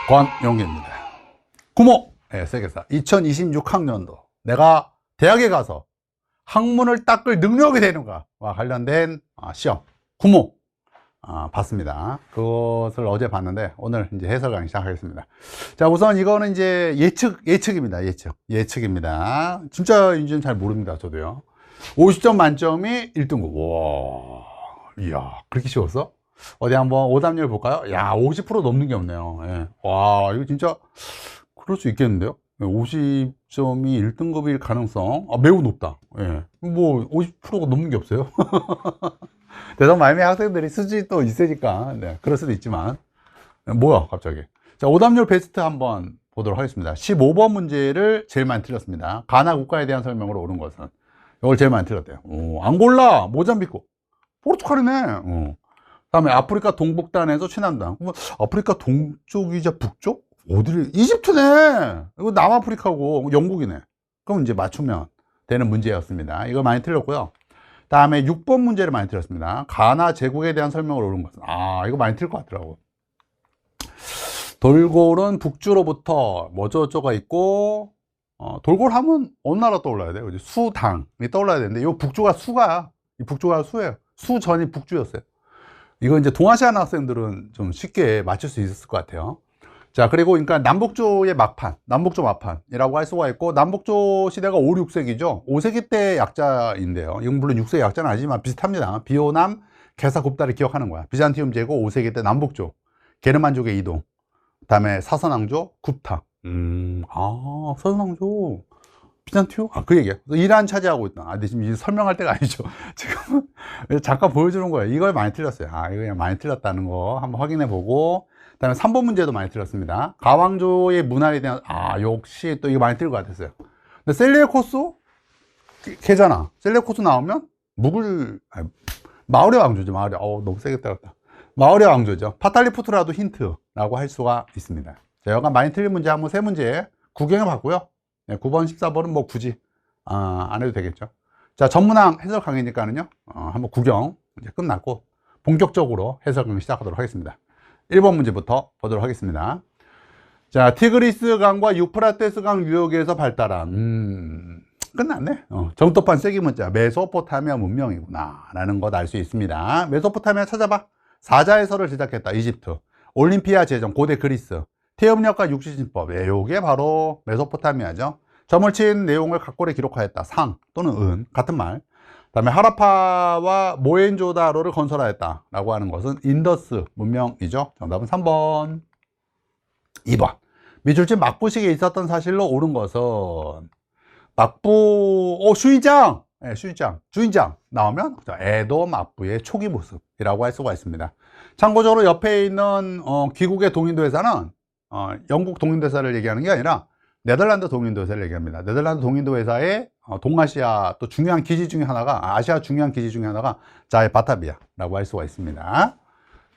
권용기입니다. 구모 세계사 2026학년도 내가 대학에 가서 학문을 닦을 능력이 되는가와 관련된 시험 구모 봤습니다. 그것을 어제 봤는데 오늘 이제 해설 강의 시작하겠습니다. 자, 우선 이거는 이제 예측입니다. 예측입니다. 진짜인지는 잘 모릅니다. 저도요. 50점 만점이 1등급. 와, 이야, 그렇게 쉬웠어? 어디 한번 오답률 볼까요? 야, 50% 넘는 게 없네요. 예. 와, 이거 진짜 그럴 수 있겠는데요? 50점이 1등급일 가능성 매우 높다. 예. 뭐 50%가 넘는 게 없어요. 대단 마이미 학생들이 수준이 또 있으니까 그럴 수도 있지만 뭐야 갑자기. 자, 오답률 베스트 한번 보도록 하겠습니다. 15번 문제를 제일 많이 틀렸습니다. 가나 국가에 대한 설명으로 옳은 것은 이걸 제일 많이 틀렸대요. 앙골라, 모잠비크, 포르투갈이네. 다음에 아프리카 동북단에서 최남단. 아프리카 동쪽이자 북쪽? 어디를? 이집트네. 이거 남아프리카고 영국이네. 그럼 이제 맞추면 되는 문제였습니다. 이거 많이 틀렸고요. 다음에 6번 문제를 많이 틀렸습니다. 가나 제국에 대한 설명을 옳은 것은 이거 많이 틀릴 것 같더라고. 돌골은 북주로부터 뭐저저가 있고 돌골 하면 어느 나라 떠올라야 돼요? 수당이 떠올라야 되는데 이 북주가 수가 이 북주가 수예요. 수전이 북주였어요. 이거 이제 동아시아나 학생들은 좀 쉽게 맞출 수 있을 것 같아요. 자, 그리고 그러니까 남북조의 막판, 남북조 막판이라고 할 수가 있고, 남북조 시대가 5, 6세기죠. 5세기 때 약자인데요. 이건 물론 6세기 약자는 아니지만 비슷합니다. 비오남, 게사굽다를 기억하는 거야. 비잔티움 제국 5세기 때 남북조, 게르만족의 이동, 그 다음에 사선왕조, 굽타. 사선왕조, 비잔티움? 그 얘기야. 이란 차지하고 있다. 근데 지금 이제 설명할 때가 아니죠. 지금 잠깐 보여주는 거예요. 이걸 많이 틀렸어요. 이거 그냥 많이 틀렸다는 거 한번 확인해 보고, 그 다음에 3번 문제도 많이 틀렸습니다. 가왕조의 문화에 대한, 역시 또 이거 많이 틀릴 것 같았어요. 근데 셀레우코스? 걔잖아. 셀레우코스 나오면, 마우리아 왕조죠, 마우리아. 너무 세게 때렸다. 마우리아 왕조죠. 파탈리푸트라도 힌트라고 할 수가 있습니다. 자, 여간 많이 틀린 문제 한번 3문제 구경해 봤고요. 9번, 14번은 뭐 굳이, 안 해도 되겠죠. 자, 전문항 해설 강의니까는요, 한번 구경 이제 끝났고, 본격적으로 해설 강의 시작하도록 하겠습니다. 1번 문제부터 보도록 하겠습니다. 자, 티그리스 강과 유프라테스 강 유역에서 발달한 끝났네. 정토판 세기 문자 메소포타미아 문명이구나 라는 것 알 수 있습니다. 메소포타미아 찾아봐. 사자에서를 제작했다. 이집트. 올림피아 제정 고대 그리스. 태엽력과 육지진법. 요게 바로 메소포타미아죠. 점을 친 내용을 각골에 기록하였다. 상 또는 은 같은 말. 다음에 하라파와 모헨조다로를 건설하였다 라고 하는 것은 인더스 문명이죠. 정답은 3번. 2번. 미술집 막부식에 있었던 사실로 옳은 것은 막부, 슈이장! 슈이장, 주인장 나오면 에도 막부의 초기 모습이라고 할 수가 있습니다. 참고적으로 옆에 있는 귀국의 동인도 회사는 영국 동인도 회사를 얘기하는 게 아니라 네덜란드 동인도 회사를 얘기합니다. 네덜란드 동인도 회사의 동아시아 또 중요한 기지 중에 하나가, 아시아 중요한 기지 중에 하나가 자의 바타비아라고 할 수가 있습니다. 자,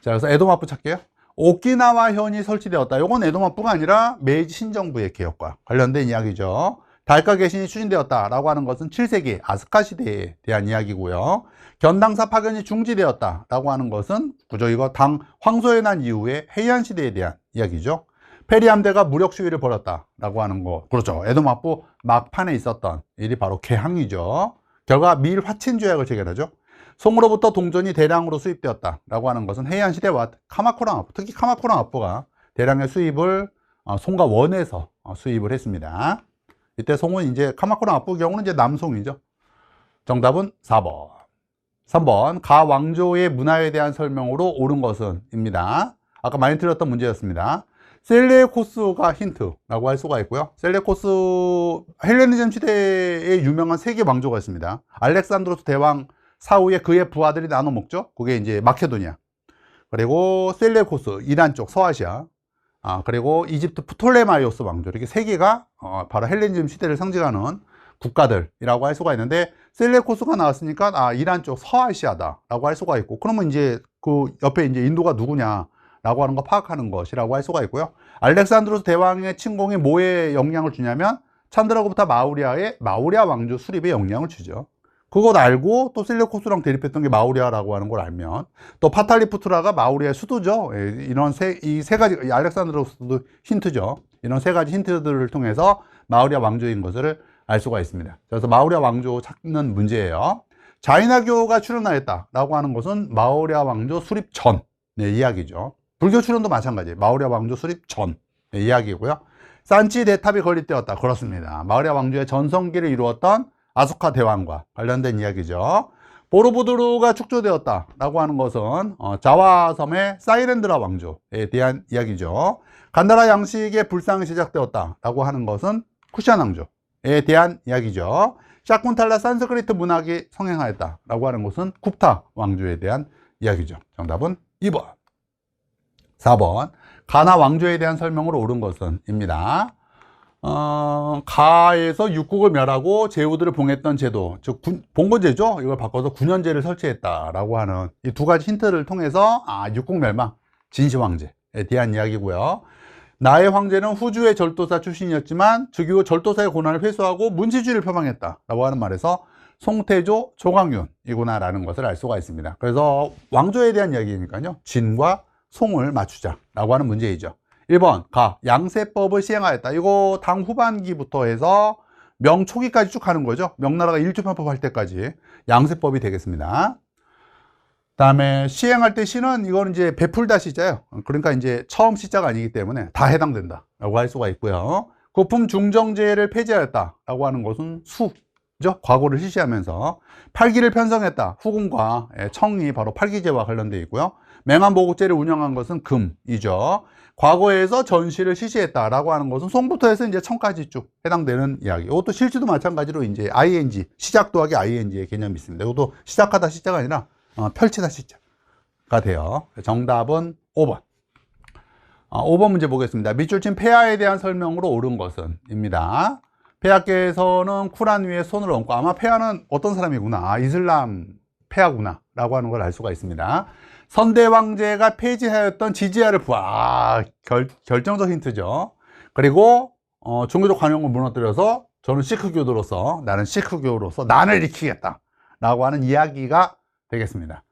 그래서 에도마프 찾게요. 오키나와 현이 설치되었다. 이건 에도마프가 아니라 메이지 신정부의 개혁과 관련된 이야기죠. 달과 개신이 추진되었다라고 하는 것은 7세기 아스카 시대에 대한 이야기고요. 견당사 파견이 중지되었다라고 하는 것은 그저 이거 당 황소에 난 이후에 헤이안 시대에 대한 이야기죠. 페리 함대가 무력 시위를 벌였다라고 하는 거. 그렇죠. 에도마프 막판에 있었던 일이 바로 개항이죠. 결과 밀 화친 조약을 체결하죠. 송으로부터 동전이 대량으로 수입되었다라고 하는 것은 헤이안 시대와 카마쿠라 아프, 특히 카마쿠라 아프가 대량의 수입을 송과 원에서 수입을 했습니다. 이때 송은 이제 카마쿠라 아프 경우는 이제 남송이죠. 정답은 4번. 3번. 가 왕조의 문화에 대한 설명으로 옳은 것은 입니다. 아까 많이 틀렸던 문제였습니다. 셀레우코스가 힌트라고 할 수가 있고요. 셀레우코스 헬레니즘 시대에 유명한 세 개 왕조가 있습니다. 알렉산드로스 대왕 사후에 그의 부하들이 나눠 먹죠. 그게 이제 마케도니아. 그리고 셀레우코스 이란 쪽 서아시아. 그리고 이집트 프톨레마이오스 왕조. 이렇게 세 개가 바로 헬레니즘 시대를 상징하는 국가들이라고 할 수가 있는데 셀레우코스가 나왔으니까 이란 쪽 서아시아다라고 할 수가 있고, 그러면 이제 그 옆에 이제 인도가 누구냐? 라고 하는 거 파악하는 것이라고 할 수가 있고요. 알렉산드로스 대왕의 침공이 뭐에 영향을 주냐면 찬드라고부터 마우리아 왕조 수립에 영향을 주죠. 그것 알고 또 셀레우코스랑 대립했던 게 마우리아라고 하는 걸 알면, 또 파탈리푸트라가 마우리아의 수도죠. 이런 이 세 가지, 알렉산드로스도 힌트죠. 이런 세 가지 힌트들을 통해서 마우리아 왕조인 것을 알 수가 있습니다. 그래서 마우리아 왕조 찾는 문제예요. 자이나교가 출현하였다라고 하는 것은 마우리아 왕조 수립 전 이야기죠. 불교 출현도 마찬가지예요. 마우리아 왕조 수립 전 이야기고요. 산치 대탑이 건립되었다. 그렇습니다. 마우리아 왕조의 전성기를 이루었던 아소카 대왕과 관련된 이야기죠. 보로부두르가 축조되었다라고 하는 것은 자와섬의 사이렌드라 왕조에 대한 이야기죠. 간다라 양식의 불상이 시작되었다라고 하는 것은 쿠시안 왕조에 대한 이야기죠. 샤쿤탈라 산스크리트 문학이 성행하였다라고 하는 것은 굽타 왕조에 대한 이야기죠. 정답은 2번. 4번. 가나 왕조에 대한 설명으로 옳은 것은 입니다. 가에서 육국을 멸하고 제후들을 봉했던 제도, 즉 봉건제죠. 이걸 바꿔서 군현제를 설치했다라고 하는 이 두 가지 힌트를 통해서 육국 멸망, 진시황제에 대한 이야기고요. 나의 황제는 후주의 절도사 출신이었지만 즉위 후 절도사의 고난을 회수하고 문시주의를 표방했다라고 하는 말에서 송태조, 조광윤이구나라는 것을 알 수가 있습니다. 그래서 왕조에 대한 이야기니까요. 진과 송을 맞추자라고 하는 문제이죠. 1번 가, 양세법을 시행하였다. 이거 당 후반기부터 해서 명 초기까지 쭉 가는 거죠. 명나라가 일주편법 할 때까지 양세법이 되겠습니다. 그 다음에 시행할 때 시는 이거는 이제 베풀다 시자예요. 그러니까 이제 처음 시자가 아니기 때문에 다 해당된다라고 할 수가 있고요. 고품 중정제를 폐지하였다라고 하는 것은 수죠. 과거를 실시하면서 팔기를 편성했다. 후금과 청이 바로 팔기제와 관련되어 있고요. 맹한보국제를 운영한 것은 금이죠. 과거에서 전시를 실시했다라고 하는 것은 송부터 해서 이제 청까지 쭉 해당되는 이야기. 이것도 실지도 마찬가지로 이제 ing, 시작 더하기 ing의 개념이 있습니다. 이것도 시작하다 시자가 아니라 펼치다 시자가 돼요. 정답은 5번. 5번 문제 보겠습니다. 밑줄 친 폐하에 대한 설명으로 옳은 것은 입니다. 폐하께서는 쿠란 위에 손을 얹고, 아마 폐하는 어떤 사람이구나, 이슬람 폐하구나 라고 하는 걸 알 수가 있습니다. 선대 황제가 폐지하였던 지지야를 결정적 힌트죠. 그리고 종교적 관용을 무너뜨려서 저는 시크교도로서, 나는 시크교로서 난을 일으키겠다 라고 하는 이야기가 되겠습니다.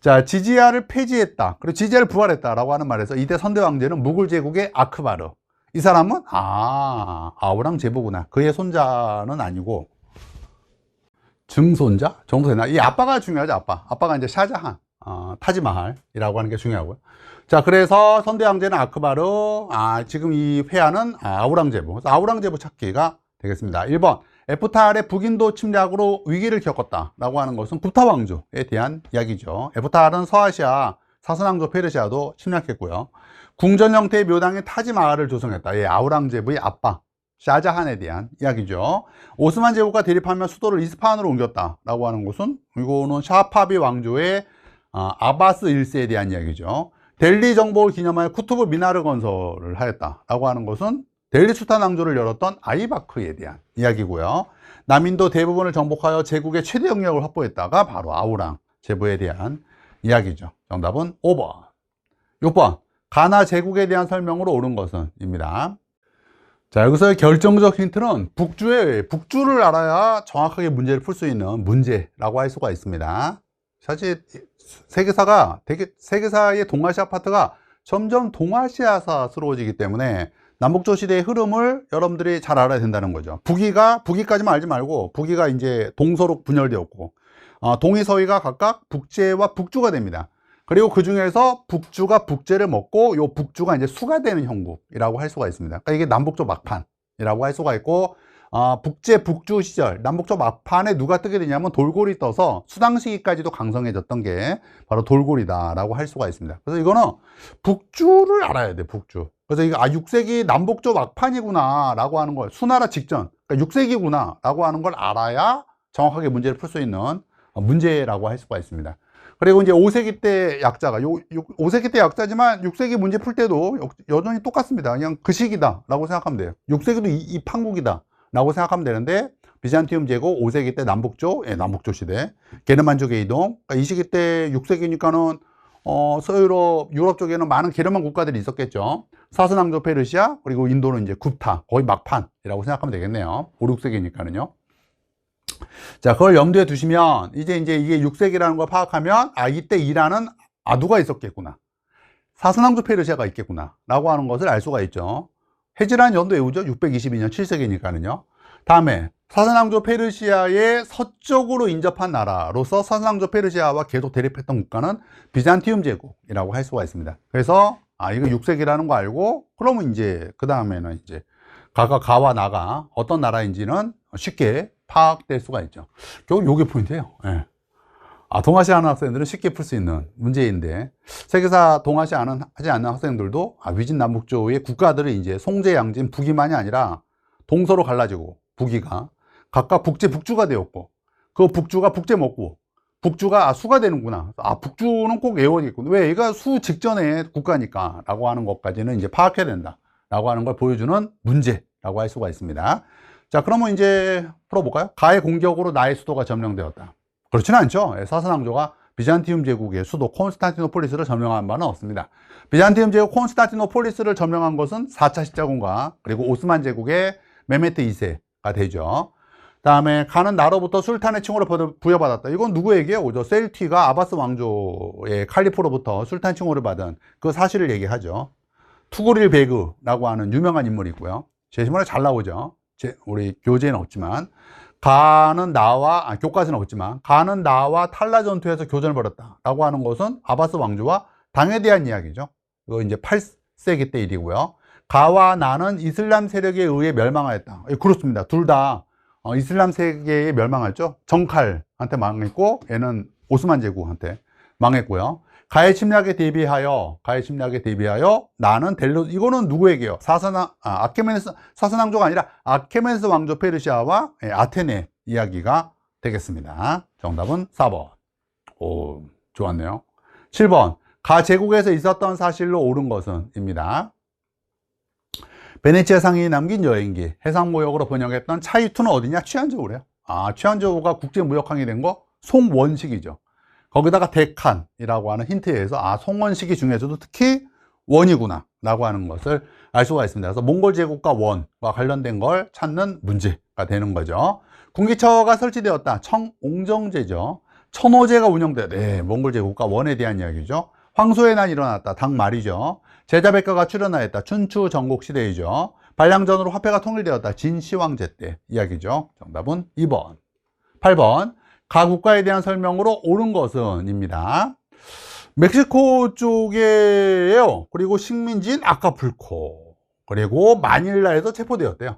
자, 지지야를 폐지했다, 그리고 지지야를 부활했다 라고 하는 말에서 이때 선대 황제는 무굴 제국의 아크바르, 이 사람은 아우랑제부구나. 그의 손자는 아니고 증손자? 정손자. 이 아빠가 중요하죠. 아빠가 이제 샤자한, 타지마할이라고 하는 게 중요하고요. 자, 그래서 선대 황제는 아크바르, 지금 이 회하는 아우랑제부. 그래서 아우랑제부 찾기가 되겠습니다. 1번 에프탈의 북인도 침략으로 위기를 겪었다라고 하는 것은 굽타 왕조에 대한 이야기죠. 에프탈은 서아시아, 사선왕조 페르시아도 침략했고요. 궁전 형태의 묘당인 타지마할을 조성했다. 아우랑제부의 아빠 샤자한에 대한 이야기죠. 오스만 제국과 대립하며 수도를 이스파한으로 옮겼다라고 하는 것은, 이거는 샤파비 왕조의 아바스 1세에 대한 이야기죠. 델리 정복을 기념하여 쿠투브 미나르 건설을 하였다라고 하는 것은 델리 수탄 왕조를 열었던 아이바크에 대한 이야기고요. 남인도 대부분을 정복하여 제국의 최대 영역을 확보했다가 바로 아우랑 제부에 대한 이야기죠. 정답은 5번. 6번 가나 제국에 대한 설명으로 옳은 것은 입니다. 자, 여기서의 결정적 힌트는 북주를 알아야 정확하게 문제를 풀 수 있는 문제라고 할 수가 있습니다. 사실 세계사의 동아시아 파트가 점점 동아시아사스러워지기 때문에 남북조 시대의 흐름을 여러분들이 잘 알아야 된다는 거죠. 북위까지만 알지 말고, 북위가 이제 동서로 분열되었고, 동위 서위가 각각 북제와 북주가 됩니다. 그리고 그 중에서 북주가 북제를 먹고, 요 북주가 이제 수가 되는 형국이라고 할 수가 있습니다. 그러니까 이게 남북조 막판이라고 할 수가 있고, 북제 북주 시절 남북조 막판에 누가 뜨게 되냐면 돌고리 떠서 수당 시기까지도 강성해졌던 게 바로 돌고리다라고 할 수가 있습니다. 그래서 이거는 북주를 알아야 돼, 북주. 그래서 이거 6세기 남북조 막판이구나 라고 하는 걸, 수나라 직전, 그러니까 6세기구나 라고 하는 걸 알아야 정확하게 문제를 풀 수 있는 문제라고 할 수가 있습니다. 그리고 이제 5세기 때 약자가, 5세기 때 약자지만 6세기 문제 풀 때도 여전히 똑같습니다. 그냥 그 시기다 라고 생각하면 돼요. 6세기도 이 판국이다 라고 생각하면 되는데, 비잔티움 제국 5세기 때 남북조 시대, 게르만족의 이동, 그러니까 이 시기 때 6세기니까는 유럽 쪽에는 많은 게르만 국가들이 있었겠죠. 사선왕조 페르시아, 그리고 인도는 이제 굽타, 거의 막판이라고 생각하면 되겠네요. 5, 6세기니까는요. 자, 그걸 염두에 두시면 이제 이게 6세기라는 걸 파악하면 이때 이란은 누가 있었겠구나. 사스낭조 페르시아가 있겠구나 라고 하는 것을 알 수가 있죠. 해지라는 연도 외우죠. 622년 7세기니까는요. 다음에 사스낭조 페르시아의 서쪽으로 인접한 나라로서 사스낭조 페르시아와 계속 대립했던 국가는 비잔티움 제국이라고 할 수가 있습니다. 그래서 이거 6세기라는 거 알고 그러면 이제 그 다음에는 이제 가와 나가 어떤 나라인지는 쉽게 파악될 수가 있죠. 결국 요게 포인트예요. 예. 동아시아 하는 학생들은 쉽게 풀 수 있는 문제인데, 세계사 동아시아 하지 않는 학생들도 위진 남북조의 국가들을 이제 송제 양진 북이만이 아니라 동서로 갈라지고 북이가 각각 북제 북주가 되었고, 그 북주가 북제 먹고 북주가 수가 되는구나. 북주는 꼭 외워야겠구나. 왜? 얘가 수 직전의 국가니까 라고 하는 것까지는 이제 파악해야 된다 라고 하는 걸 보여주는 문제라고 할 수가 있습니다. 자, 그러면 이제 풀어볼까요? 가의 공격으로 나의 수도가 점령되었다. 그렇지는 않죠. 사스낭조가 비잔티움 제국의 수도 콘스탄티노폴리스를 점령한 바는 없습니다. 비잔티움 제국 콘스탄티노폴리스를 점령한 것은 4차 십자군과 그리고 오스만 제국의 메메트 2세가 되죠. 다음에 가는 나로부터 술탄의 칭호를 부여받았다. 이건 누구에게 오죠? 셀티가 아바스 왕조의 칼리프로부터 술탄 칭호를 받은 그 사실을 얘기하죠. 투구릴 베그라고 하는 유명한 인물이 있고요. 제시문에 잘 나오죠. 우리 교재에는 없지만, 가는 나와 교과서는 없지만 가는 나와 탈라 전투에서 교전을 벌였다 라고 하는 것은 아바스 왕조와 당에 대한 이야기죠. 이거 이제 8세기 때 일이고요. 가와 나는 이슬람 세력에 의해 멸망하였다. 그렇습니다. 둘 다 이슬람 세계에 멸망했죠. 정칼한테 망했고 얘는 오스만 제국한테 망했고요. 가의 침략에 대비하여 나는 이거는 누구에게요? 사스낭조가 아니라 아케메네스 왕조 페르시아와 아테네 이야기가 되겠습니다. 정답은 4번. 오, 좋았네요. 7번. 가 제국에서 있었던 사실로 옳은 것은 입니다. 베네치아 상인이 남긴 여행기 해상무역으로 번역했던 차이투는 어디냐? 취안저우래요. 취안저우가 국제무역항이 된 거 송원식이죠. 거기다가 데칸이라고 하는 힌트에 의해서 송원식이 중에서도 특히 원이구나 라고 하는 것을 알 수가 있습니다. 그래서 몽골 제국과 원과 관련된 걸 찾는 문제가 되는 거죠. 군기처가 설치되었다. 청옹정제죠. 천호제가 운영되었다. 네, 몽골 제국과 원에 대한 이야기죠. 황소의 난 일어났다. 당말이죠. 제자백가가 출현하였다. 춘추 전국 시대이죠. 발량전으로 화폐가 통일되었다. 진시황제 때 이야기죠. 정답은 2번. 8번. 가 국가에 대한 설명으로 옳은 것은 입니다. 멕시코 쪽에요. 그리고 식민지인 아카풀코, 그리고 마닐라에서 체포되었대요.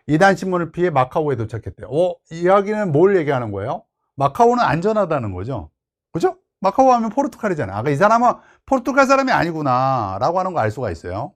이단 신문을 피해 마카오에 도착했대요. 이야기는 뭘 얘기하는 거예요? 마카오는 안전하다는 거죠. 그죠? 마카오 하면 포르투갈이잖아요. 이 사람은 포르투갈 사람이 아니구나 라고 하는 거 알 수가 있어요.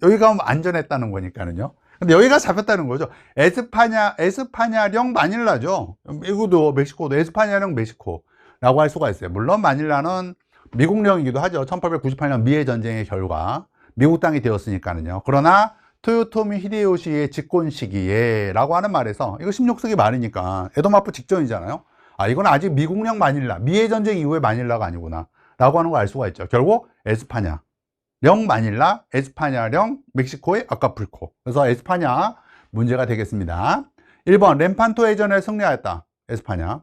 여기 가면 안전했다는 거니까는요. 근데 여기가 잡혔다는 거죠. 에스파냐령 마닐라죠. 미국도 멕시코도 에스파냐령 멕시코라고 할 수가 있어요. 물론 마닐라는 미국령이기도 하죠. 1898년 미해 전쟁의 결과 미국 땅이 되었으니까는요. 그러나 토요토미 히데요시의 집권 시기에 라고 하는 말에서, 이거 16세기 말이니까 에도마프 직전이잖아요. 이건 아직 미국령 마닐라, 미해 전쟁 이후의 마닐라가 아니구나 라고 하는 걸 알 수가 있죠. 결국 에스파냐 령 마닐라, 에스파냐령 멕시코의 아카풀코. 그래서 에스파냐 문제가 되겠습니다. 1번 렘판토 해전에 승리하였다. 에스파냐.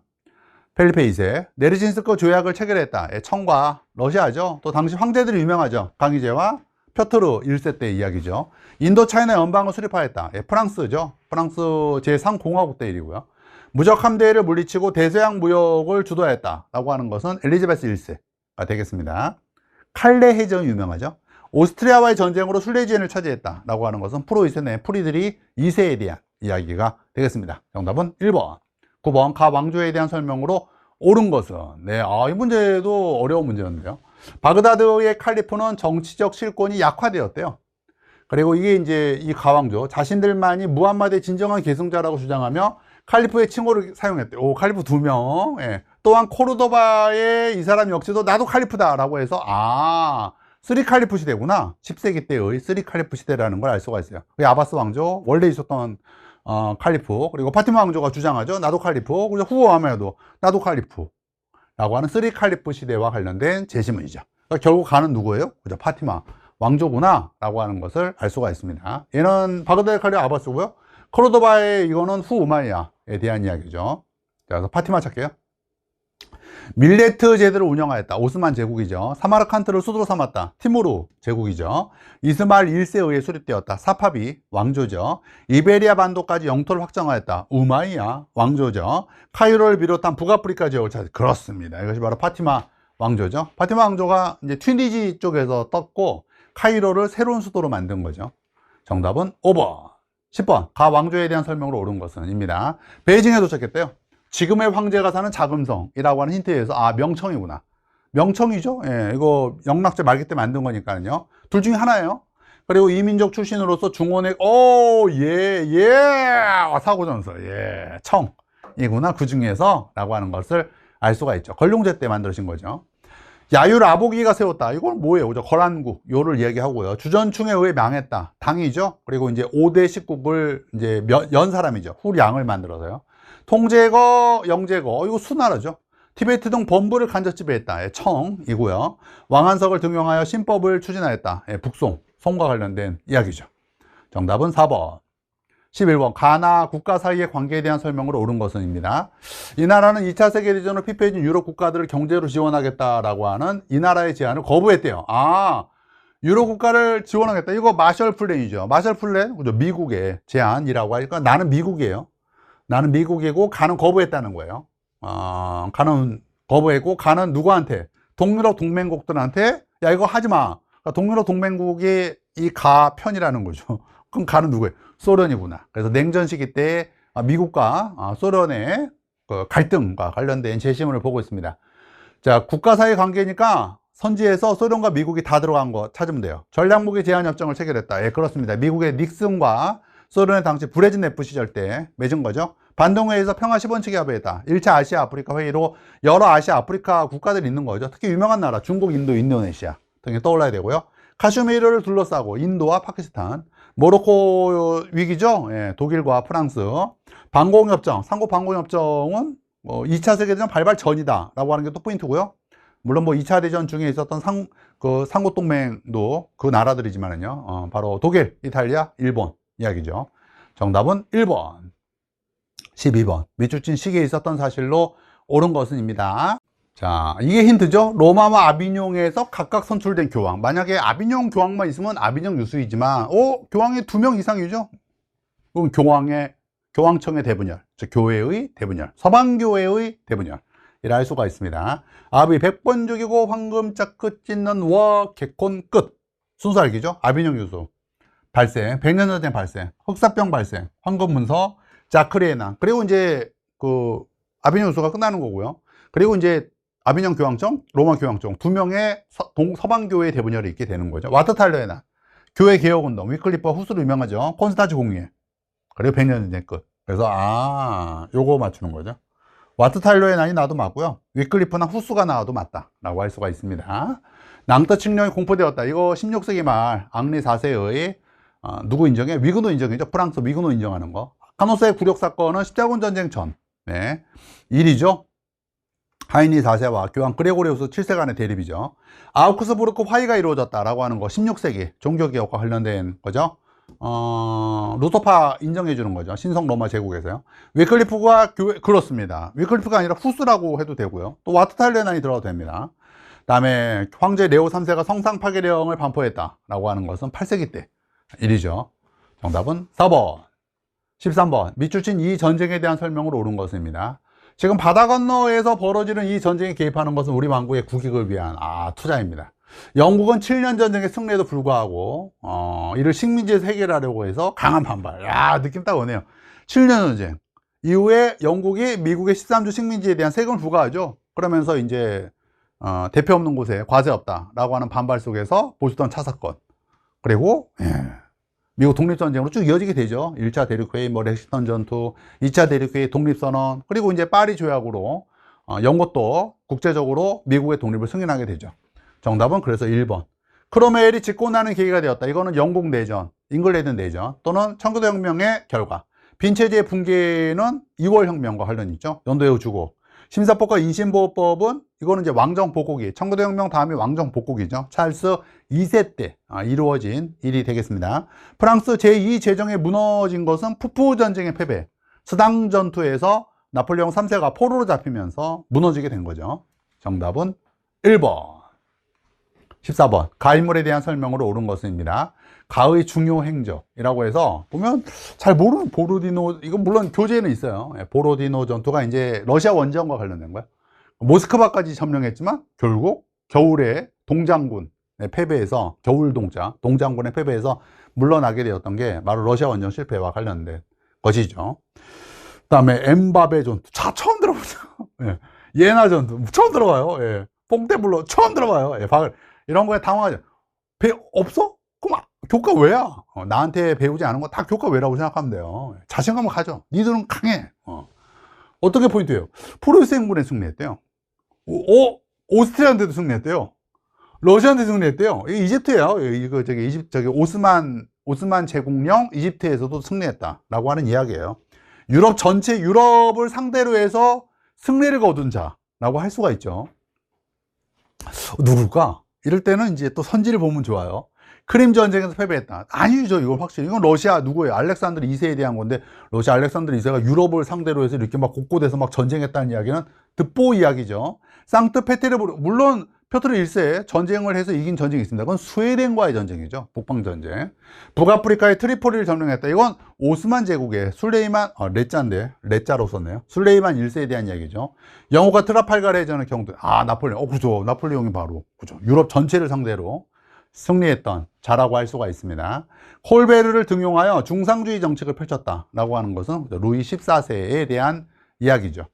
펠리페 2세 네르진스크 조약을 체결했다. 청과 러시아죠. 또 당시 황제들이 유명하죠. 강희제와 표트르 1세 때 이야기죠. 인도 차이나 연방을 수립하였다. 프랑스죠. 프랑스 제3공화국 때 일이고요. 무적 함대를 물리치고 대서양 무역을 주도하였다 라고 하는 것은 엘리자베스 1세가 되겠습니다. 칼레 해전이 유명하죠. 오스트리아와의 전쟁으로 술레지엔을 차지했다 라고 하는 것은 프로 2세네 프리드리 2세에 대한 이야기가 되겠습니다. 정답은 1번. 9번 가 왕조에 대한 설명으로 옳은 것은, 네, 이 문제도 어려운 문제였는데요. 바그다드의 칼리프는 정치적 실권이 약화되었대요. 그리고 이게 이제 이 가왕조 자신들만이 무함마드의 진정한 계승자라고 주장하며 칼리프의 칭호를 사용했대요. 칼리프 2명. 예. 또한 코르도바의 이 사람 역시도 나도 칼리프다 라고 해서 쓰리 칼리프 시대구나. 10세기 때의 쓰리 칼리프 시대라는 걸 알 수가 있어요. 아바스 왕조 원래 있었던 칼리프, 그리고 파티마 왕조가 주장하죠. 나도 칼리프. 그래서 후어하면도 나도 칼리프 라고 하는 쓰리 칼리프 시대와 관련된 제시문이죠. 그러니까 결국 가는 누구예요? 그죠? 파티마 왕조구나 라고 하는 것을 알 수가 있습니다. 얘는 바그다드 칼리프 아바스고요. 코르도바의 이거는 후우마이야에 대한 이야기죠. 자, 그래서 파티마 찾게요. 밀레트 제도를 운영하였다. 오스만 제국이죠. 사마르칸트를 수도로 삼았다. 티무르 제국이죠. 이스마일 1세에 의해 수립되었다. 사파비 왕조죠. 이베리아 반도까지 영토를 확정하였다. 우마이야 왕조죠. 카이로를 비롯한 북아프리카 지역을 찾았다. 그렇습니다. 이것이 바로 파티마 왕조죠. 파티마 왕조가 이제 튀니지 쪽에서 떴고 카이로를 새로운 수도로 만든 거죠. 정답은 5번. 10번. 가 왕조에 대한 설명으로 옳은 것은 입니다. 베이징에 도착했대요. 지금의 황제가 사는 자금성이라고 하는 힌트에 의해서 명청이구나. 명청이죠. 예, 이거 영락제 말기 때 만든 거니까요. 둘 중에 하나예요. 그리고 이민족 출신으로서 중원의 사고전서 청이구나. 그 중에서 라고 하는 것을 알 수가 있죠. 걸룡제 때 만들어진 거죠. 야율 아보기가 세웠다. 이건 뭐예요? 그죠? 거란국 요를 얘기하고요. 주전충에 의해 망했다. 당이죠. 그리고 이제 5대 식국을 이제 연 사람이죠. 후량을 만들어서요. 통제거, 영제거, 이거 수나라죠. 티베트 등 범부를 간접 지배했다. 청이고요. 왕한석을 등용하여 신법을 추진하였다. 북송, 송과 관련된 이야기죠. 정답은 4번. 11번. 가나 국가 사이의 관계에 대한 설명으로 옳은 것은입니다. 이 나라는 2차 세계대전으로 피폐해진 유럽 국가들을 경제로 지원하겠다라고 하는 이 나라의 제안을 거부했대요. 유럽 국가를 지원하겠다. 이거 마셜 플랜이죠. 마셜 플랜, 그죠? 미국의 제안이라고 하니까 나는 미국이에요. 나는 미국이고 가는 거부했다는 거예요. 가는 거부했고 가는 누구한테? 동유럽 동맹국들한테 야 이거 하지 마. 그러니까 동유럽 동맹국이 이 가 편이라는 거죠. 그럼 가는 누구예요? 소련이구나. 그래서 냉전 시기 때 미국과 소련의 그 갈등과 관련된 재심을 보고 있습니다. 자, 국가 사이 관계니까 선지에서 소련과 미국이 다 들어간 거 찾으면 돼요. 전략무기 제한 협정을 체결했다. 예, 그렇습니다. 미국의 닉슨과 소련의 당시 브레즈네프 시절 때 맺은 거죠. 반동회의에서 평화 10원칙에 합의했다. 1차 아시아 아프리카 회의로 여러 아시아 아프리카 국가들이 있는 거죠. 특히 유명한 나라 중국, 인도, 인도네시아 등이 떠올라야 되고요. 카슈미르를 둘러싸고 인도와 파키스탄, 모로코 위기죠. 예, 독일과 프랑스. 방공협정, 삼국 방공협정은 2차 세계대전 발발 전이다 라고 하는 게 또 포인트고요. 물론 2차 대전 중에 있었던 삼국동맹도 그 나라들이지만은요, 바로 독일, 이탈리아, 일본 이야기죠. 정답은 1번. 12번. 미추친 시기에 있었던 사실로 옳은 것은입니다. 자, 이게 힌트죠. 로마와 아비뇽에서 각각 선출된 교황. 만약에 아비뇽 교황만 있으면 아비뇽 유수이지만 교황이 2명 이상이죠. 그럼 교황청의 대분열, 즉 교회의 대분열, 서방교회의 대분열 이라 할 수가 있습니다. 아비 100번 죽이고 황금짝 끝 찢는 개콘 끝. 순서 알기죠? 아비뇽 유수 발생, 100년 전에 발생, 흑사병 발생, 황금문서, 자크리에난. 그리고 이제 그 아비뇽 유수가 끝나는 거고요. 그리고 이제 아비뇽 교황청, 로마 교황청 2명의 서방교회 대분열이 있게 되는 거죠. 와트탈러에난 교회 개혁운동, 위클리프와 후스로 유명하죠. 콘스탄츠 공의회. 그리고 100년 전의 끝. 그래서 요거 맞추는 거죠. 와트탈러에난이 나와도 맞고요. 위클리프나 후스가 나와도 맞다 라고 할 수가 있습니다. 낭떠 칙령이 공포되었다. 이거 16세기 말 앙리 4세의 누구 인정해? 위그노 인정이죠. 프랑스 위그노 인정하는 거. 카노스의 굴욕 사건은 십자군 전쟁 전 일이죠. 하이니 4세와 교황 그레고리우스 7세 간의 대립이죠. 아우크스부르크 화의가 이루어졌다라고 하는 거 16세기 종교개혁과 관련된 거죠. 루터파 인정해 주는 거죠. 신성 로마 제국에서요. 위클리프가 그렇습니다. 위클리프가 아니라 후스라고 해도 되고요. 또 와트탈레난이 들어가도 됩니다. 그다음에 황제 레오 3세가 성상 파괴령을 반포했다라고 하는 것은 8세기 때 일이죠. 정답은 4번. 13번. 미추친 이 전쟁에 대한 설명으로 옳은 것입니다. 지금 바다 건너에서 벌어지는 이 전쟁에 개입하는 것은 우리 왕국의 국익을 위한 투자입니다. 영국은 7년 전쟁의 승리에도 불구하고 이를 식민지에서 해결하려고 해서 강한 반발. 느낌 딱 오네요. 7년 전쟁 이후에 영국이 미국의 13주 식민지에 대한 세금을 부과하죠. 그러면서 이제 대표 없는 곳에 과세 없다라고 하는 반발 속에서 보수던 차사건, 그리고 미국 독립전쟁으로 쭉 이어지게 되죠. 1차 대륙회의, 렉싱턴 전투, 2차 대륙회의, 독립선언, 그리고 이제 파리 조약으로 영국도 국제적으로 미국의 독립을 승인하게 되죠. 정답은 그래서 1번. 크로메일이 집권하는 계기가 되었다. 이거는 영국 내전, 잉글랜드 내전 또는 청교도혁명의 결과. 빈체제의 붕괴는 2월 혁명과 관련이 있죠. 연도의 주고. 심사법과 인신보호법은 이거는 이제 왕정복국이, 청교도혁명 다음에 왕정복국이죠. 찰스 2세 때 이루어진 일이 되겠습니다. 프랑스 제2 제정에 무너진 것은 푸푸 전쟁의 패배, 스당 전투에서 나폴레옹 3세가 포로로 잡히면서 무너지게 된 거죠. 정답은 1번. 14번. 가인물에 대한 설명으로 옳은 것은입니다. 가의 중요 행적이라고 해서 보면 잘 모르는 보로디노, 이건 물론 교재에는 있어요. 보로디노 전투가 이제 러시아 원정과 관련된 거예요. 모스크바까지 점령했지만 결국 겨울에 동장군의 패배해서, 겨울 동장군의 패배해서 물러나게 되었던 게 바로 러시아 원정 실패와 관련된 것이죠. 그 다음에 엠바베 전투. 자, 처음 들어보죠. 예. 예나 전투. 처음 들어봐요. 예. 뽕떼불로 처음 들어봐요. 예. 이런 거에 당황하죠. 없어? 그럼 교과 왜야? 나한테 배우지 않은 거 다 교과 왜라고 생각하면 돼요. 자신감을 가져. 니들은 강해. 어떻게 포인트예요? 프로이스 행군에 승리했대요. 오스트리아한테도 승리했대요. 러시아한테 승리했대요. 이게 이집트예요. 이거 저기 오스만 제국령 이집트에서도 승리했다라고 하는 이야기예요. 유럽 전체 유럽을 상대로 해서 승리를 거둔 자라고 할 수가 있죠. 누굴까? 이럴 때는 이제 또 선지를 보면 좋아요. 크림 전쟁에서 패배했다. 아니죠. 이건 확실히. 이건 러시아 누구예요? 알렉산드르 2세에 대한 건데, 러시아 알렉산드르 2세가 유럽을 상대로 해서 이렇게 막 곳곳에서 막 전쟁했다는 이야기는 듣보 이야기죠. 상트페테르부르, 물론 표트르 1세 전쟁을 해서 이긴 전쟁이 있습니다. 그건 스웨덴과의 전쟁이죠. 북방전쟁. 북아프리카의 트리포리를 점령했다. 이건 오스만 제국의 레자로 썼네요. 술레이만 1세에 대한 이야기죠. 영국과 트라팔가르 해전의 경도. 나폴레옹. 그죠. 나폴레옹이 바로, 그죠. 유럽 전체를 상대로 승리했던 자라고 할 수가 있습니다. 콜베르를 등용하여 중상주의 정책을 펼쳤다라고 하는 것은 루이 14세에 대한 이야기죠.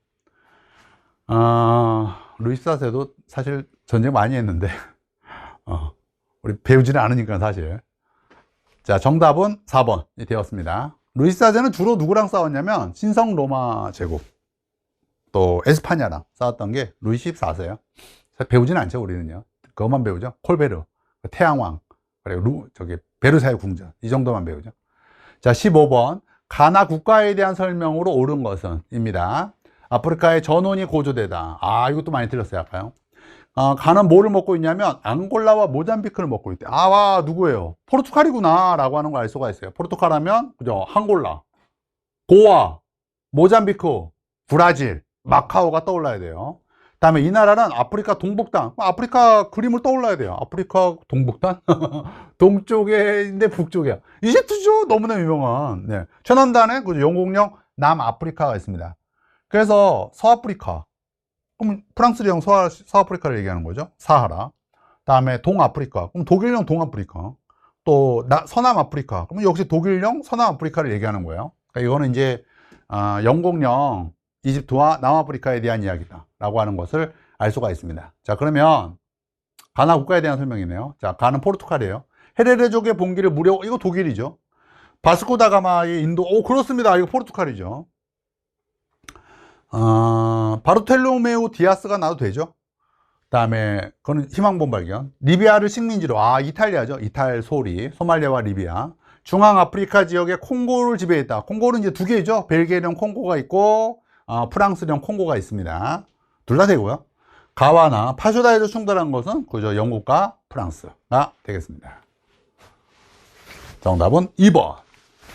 루이 14세도 사실 전쟁 많이 했는데 우리 배우지는 않으니까 사실. 자, 정답은 4번이 되었습니다. 루이 14세는 주로 누구랑 싸웠냐면 신성 로마 제국 또 에스파냐랑 싸웠던 게 루이 14세예요. 배우지는 않죠. 우리는요. 그것만 배우죠. 콜베르, 태양왕, 그리고 베르사유 궁전, 이 정도만 배우죠. 자, 15번. 가나 국가에 대한 설명으로 옳은 것은 입니다. 아프리카의 전원이 고조되다. 이것도 많이 들렸어요, 아까요. 가는 뭐를 먹고 있냐면 앙골라와 모잠비크를 먹고 있대. 누구예요? 포르투갈이구나 라고 하는 걸 알 수가 있어요. 포르투갈 하면 그죠? 앙골라, 고아, 모잠비크, 브라질, 마카오가 떠올라야 돼요. 그 다음에 이 나라는 아프리카 동북단, 아프리카 그림을 떠올라야 돼요. 아프리카 동북단? 동쪽인데 북쪽이야. 이집트죠. 너무나 유명한. 네. 최남단에 그 영국령 남아프리카가 있습니다. 그래서 서아프리카, 그럼 프랑스령 서아프리카를 얘기하는 거죠. 사하라. 다음에 동아프리카, 그럼 독일령 동아프리카. 또 서남아프리카, 그럼 역시 독일령 서남아프리카를 얘기하는 거예요. 그러니까 이거는 이제 영국령 이집트와 남아프리카에 대한 이야기다 라고 하는 것을 알 수가 있습니다. 자, 그러면 가나 국가에 대한 설명이네요. 자, 가는 포르투갈이에요. 헤레레족의 봉기를 이거 독일이죠. 바스코 다가마의 인도, 그렇습니다. 이거 포르투갈이죠. 바르텔로메우 디아스가 나도 되죠. 그 다음에 그거는 희망본 발견. 리비아를 식민지로, 이탈리아죠. 이탈 소말리아와 리비아. 중앙아프리카 지역의 콩고를 지배했다. 콩고는 이제 두 개죠. 벨기에령 콩고가 있고 프랑스령 콩고가 있습니다. 둘 다 되고요. 가와나 파쇼다에서 충돌한 것은 그죠, 영국과 프랑스가 되겠습니다. 정답은 2번.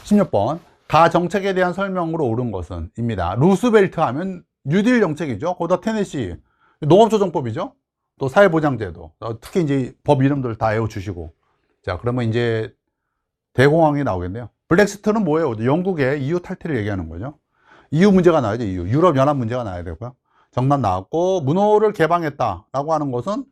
16번. 가 정책에 대한 설명으로 옳은 것은 입니다. 루스벨트 하면 뉴딜 정책이죠. 거기다 테네시 농업조정법이죠. 또 사회보장제도, 특히 이제 법 이름들 다 외워주시고. 자, 그러면 이제 대공황이 나오겠네요. 브렉시트는 뭐예요? 영국의 EU 탈퇴를 얘기하는 거죠. EU 문제가 나야죠. EU. 유럽연합 문제가 나야 되고요. 정답 나왔고, 문호를 개방했다라고 하는 것은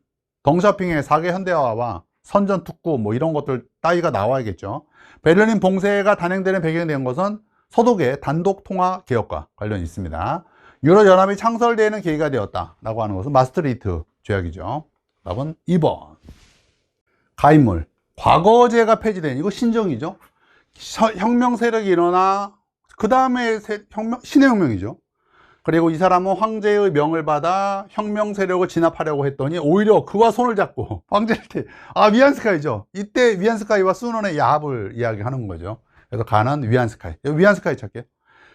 덩샤핑의 4개 현대화와 선전특구 뭐 이런 것들 따위가 나와야겠죠. 베를린 봉쇄가 단행되는 배경이 된 것은 서독의 단독 통화 개혁과 관련이 있습니다. 유럽연합이 창설되는 계기가 되었다라고 하는 것은 마스트리히트 조약이죠. 답은 2번. 가인물. 과거제가 폐지된, 이거 신정이죠. 혁명 세력이 일어나 그 다음에 신의 혁명이죠. 그리고 이 사람은 황제의 명을 받아 혁명 세력을 진압하려고 했더니 오히려 그와 손을 잡고 황제를 위안스카이죠. 이때 위안스카이와 순원의 야합을 이야기하는 거죠. 그래서 가는 위안스카이. 위안스카이 찾게요.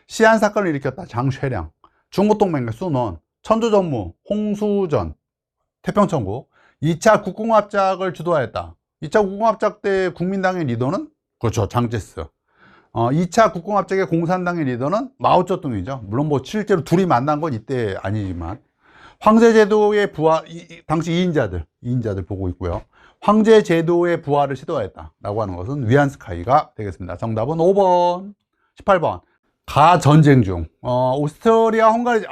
시안 사건을 일으켰다. 장쉐량. 중국동맹과 순원, 천조전무, 홍수전, 태평천국. 2차 국궁합작을 주도하였다. 2차 국궁합작 때 국민당의 리더는 그렇죠, 장제스. 2차 국공합작의 공산당의 리더는 마오쩌둥이죠. 물론 뭐 실제로 둘이 만난 건 이때 아니지만, 황제제도의 부활, 당시 2인자들 보고 있고요. 황제제도의 부활을 시도했다라고 하는 것은 위안스카이가 되겠습니다. 정답은 5번, 18번. 가전쟁 중, 오스트리아, 헝가리,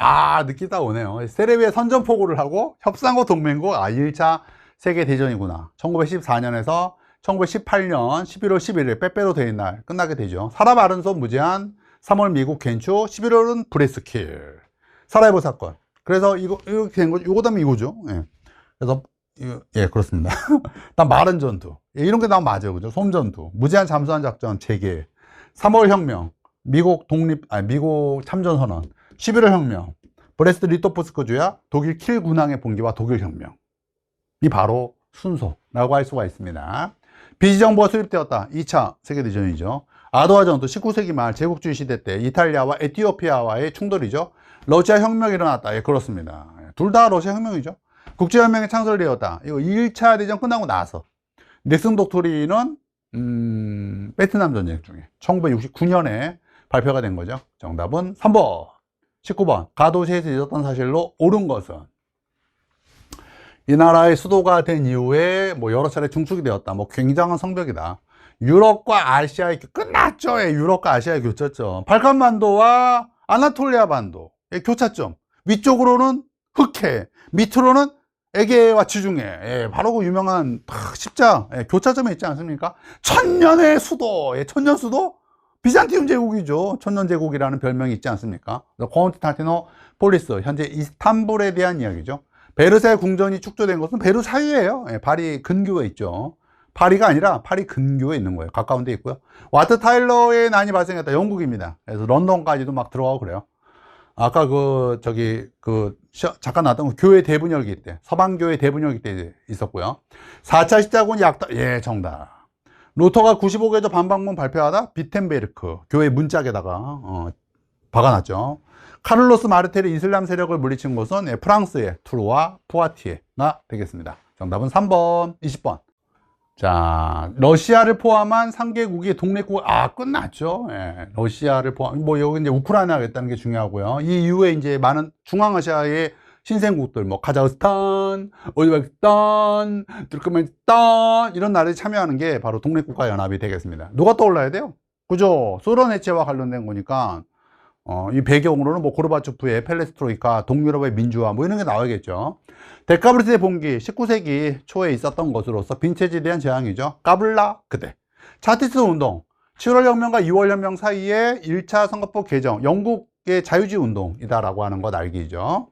느낌 딱 오네요. 세르비아에 선전포고를 하고 협상국 동맹국, 1차 세계대전이구나. 1914년에서 1918년 11월 11일 빼빼로 되는 날 끝나게 되죠. 사라 바른소 무제한, 3월 미국 괜추, 11월은 브레스킬. 사라예보 사건. 그래서 이렇게 된 거죠. 이거 다음에 이거죠. 예. 그래서, 예, 그렇습니다. 일단 마른 전투. 예, 이런 게 나오면 맞아요. 그죠? 솜전투. 무제한 잠수함 작전 재개. 3월 혁명. 미국 참전 선언. 11월 혁명. 브레스트 리토프스크 주야 독일 킬 군항의 봉기와 독일 혁명. 이 바로 순서라고 할 수가 있습니다. 비지정부가 수립되었다. 2차 세계대전이죠. 아도와 전투 19세기 말 제국주의 시대 때 이탈리아와 에티오피아와의 충돌이죠. 러시아 혁명이 일어났다. 예, 그렇습니다. 둘 다 러시아 혁명이죠. 국제혁명이 창설되었다. 이거 1차 대전 끝나고 나서. 닉슨 독트린은 베트남 전쟁 중에 1969년에 발표가 된 거죠. 정답은 3번. 19번. 가도시에서 있었던 사실로 옳은 것은, 이 나라의 수도가 된 이후에 뭐 여러 차례 중축이 되었다. 뭐 굉장한 성벽이다. 유럽과 아시아의 끝났죠. 예, 유럽과 아시아의 교차점. 발칸반도와 아나톨리아 반도의 교차점. 위쪽으로는 흑해, 밑으로는 에게와 지중해. 예, 바로 그 유명한 십자 교차점에 있지 않습니까? 천년의 수도, 천년 수도 비잔티움 제국이죠. 천년 제국이라는 별명이 있지 않습니까? 콘스탄티노폴리스, 현재 이스탄불에 대한 이야기죠. 베르사유 궁전이 축조된 것은 베르사유예요. 예, 파리 근교에 있죠. 파리가 아니라 파리 근교에 있는 거예요. 가까운 데 있고요. 와트 타일러의 난이 발생했다. 영국입니다. 그래서 런던까지도 막 들어가고 그래요. 아까 잠깐 나왔던 교회 대분열기 때, 서방교회 대분열기 때 있었고요. 4차 십자군 약탈, 예, 정답. 루터가 95개조 반박문 발표하다 비텐베르크 교회 문짝에다가 박아놨죠. 카를로스 마르텔이 이슬람 세력을 물리친 곳은 프랑스의 투르와 푸아티에가 되겠습니다. 정답은 3번, 20번. 자, 러시아를 포함한 3개국이 독립국, 끝났죠. 예, 러시아를 포함, 뭐, 여기 이제 우크라이나가 있다는 게 중요하고요. 이 이후에 이제 많은 중앙아시아의 신생국들, 뭐, 카자흐스탄, 우즈베키스탄, 투르크메니스탄, 이런 나라들이 참여하는 게 바로 독립국가 연합이 되겠습니다. 누가 떠올라야 돼요? 그죠? 소련 해체와 관련된 거니까, 이 배경으로는 뭐, 고르바초프의 펠레스트로이카, 동유럽의 민주화, 뭐, 이런 게 나와야겠죠. 데카브리스의 봉기, 19세기 초에 있었던 것으로서 빈체지에 대한 재앙이죠. 까블라 그대. 차티스 운동, 7월 혁명과 2월 혁명 사이에 1차 선거법 개정, 영국의 자유주의 운동이다라고 하는 것 알기죠.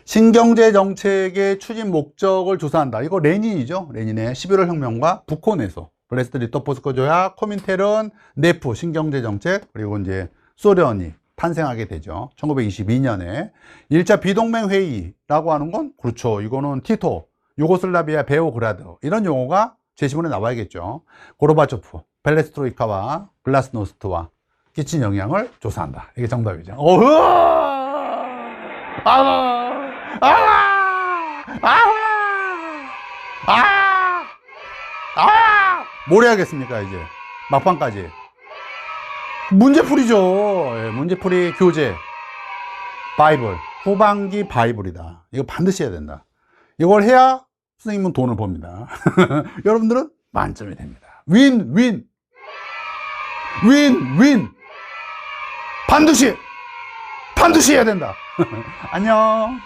신경제 정책의 추진 목적을 조사한다. 이거 레닌이죠. 레닌의 11월 혁명과 북콘에서 브레스트 리토포스크 조약, 코민테른, 네프 신경제 정책, 그리고 이제 소련이 탄생하게 되죠. 1922년에 1차 비동맹 회의라고 하는 건, 그렇죠. 이거는 티토, 유고슬라비아 베오그라드, 이런 용어가 제시문에 나와야겠죠. 고르바초프, 펠레스트로이카와 글라스노스트와 끼친 영향을 조사한다. 이게 정답이죠. 뭘 해야겠습니까, 이제? 막판까지. 문제풀이죠. 예, 문제풀이 교재. 바이블. 후반기 바이블이다. 이거 반드시 해야 된다. 이걸 해야 선생님은 돈을 법니다. 여러분들은 만점이 됩니다. 윈, 윈. 윈, 윈. 반드시 해야 된다. 안녕.